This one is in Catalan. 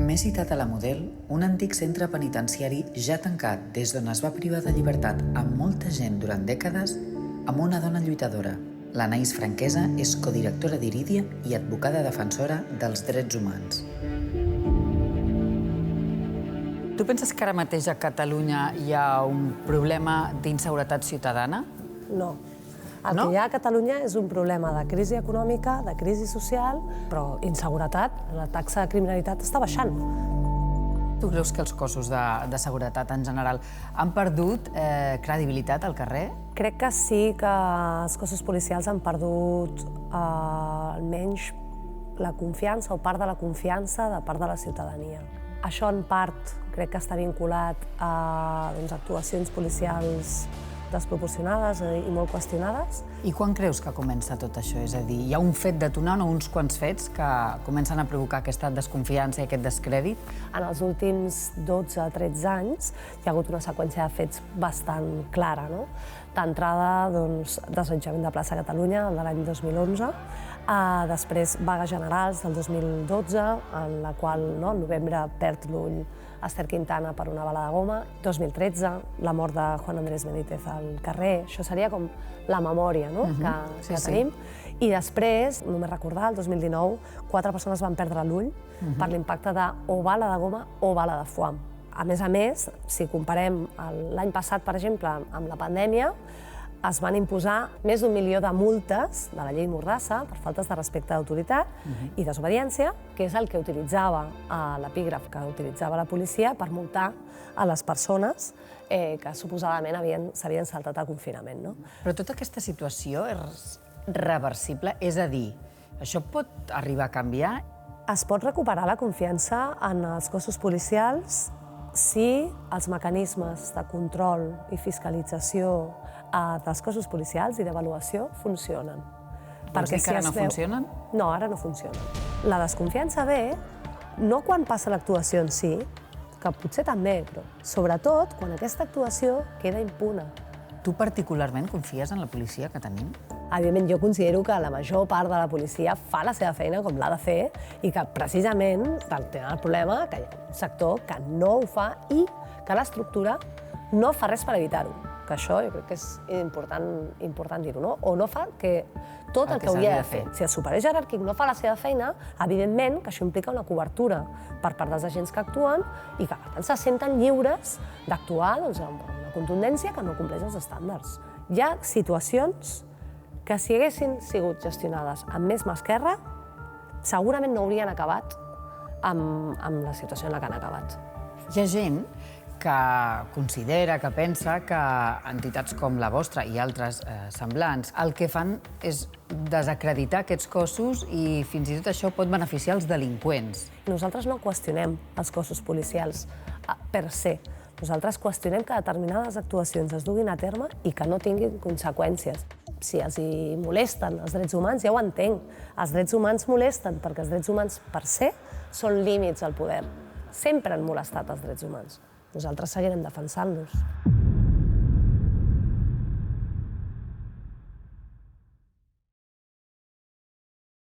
També citat a La Model, un antic centre penitenciari ja tancat des d'on es va privar de llibertat amb molta gent durant dècades, amb una dona lluitadora. L'Anaïs Franquesa és codirectora d'Iridia i advocada defensora dels drets humans. Tu penses que ara mateix a Catalunya hi ha un problema d'inseguretat ciutadana? No. El que hi ha a Catalunya és un problema de crisi econòmica, de crisi social, però inseguretat, la taxa de criminalitat està baixant. Tu creus que els cossos de seguretat en general han perdut credibilitat al carrer? Crec que sí que els cossos policials han perdut almenys la confiança o part de la confiança de part de la ciutadania. Això en part crec que està vinculat a actuacions policials desproporcionades i molt qüestionades. I quan creus que comença tot això? És a dir, hi ha un fet detonant o uns quants fets que comencen a provocar aquesta desconfiança i aquest descrèdit? En els últims 12-13 anys hi ha hagut una seqüència de fets bastant clara. D'entrada, desallotjament de plaça Catalunya, el de l'any 2011, després vagues generals del 2012, en la qual al novembre perd l'ull Ester Quintana per una bala de goma. 2013, la mort de Juan Andrés Benítez al carrer. Això seria com la memòria que tenim. I després, només recordar, el 2019, 4 persones van perdre l'ull per l'impacte de o bala de goma o bala de foam. A més, si comparem l'any passat, per exemple, amb la pandèmia, es van imposar més d'1 milió de multes de la llei Mordassa per faltes de respecte d'autoritat i desobediència, que és el que utilitzava l'epígraf que utilitzava la policia per multar a les persones que suposadament s'havien saltat el confinament. Però tota aquesta situació és reversible? És a dir, això pot arribar a canviar? Es pot recuperar la confiança en els cossos policials si els mecanismes de control i fiscalització dels cossos policials i d'avaluació funcionen. Vols dir que ara no funcionen? No, ara no funcionen. La desconfiança ve no quan passa l'actuació en si, que potser també, però sobretot quan aquesta actuació queda impune. Tu particularment confies en la policia que tenim? Evidentment, jo considero que la major part de la policia fa la seva feina com l'ha de fer i que precisament tenen el problema que hi ha un sector que no ho fa i que l'estructura no fa res per evitar-ho. Que això jo crec que és important dir-ho, o no fa tot el que hauria de fer. Si el superior jeràrquic no fa la seva feina, evidentment que això implica una cobertura per part dels agents que actuen i que, per tant, se senten lliures d'actuar amb una contundència que no compleix els estàndards. Hi ha situacions que si haguessin sigut gestionades amb més mà esquerra, segurament no haurien acabat amb la situació en la que han acabat. Hi ha gent que considera, que pensa que entitats com la vostra i altres semblants el que fan és desacreditar aquests cossos i fins i tot això pot beneficiar els delinqüents. Nosaltres no qüestionem els cossos policials per se. Nosaltres qüestionem que determinades actuacions es duguin a terme i que no tinguin conseqüències. Si els molesten els drets humans, ja ho entenc. Els drets humans molesten perquè els drets humans per se són límits al poder. Sempre han molestat els drets humans. Nosaltres seguirem defensant-los.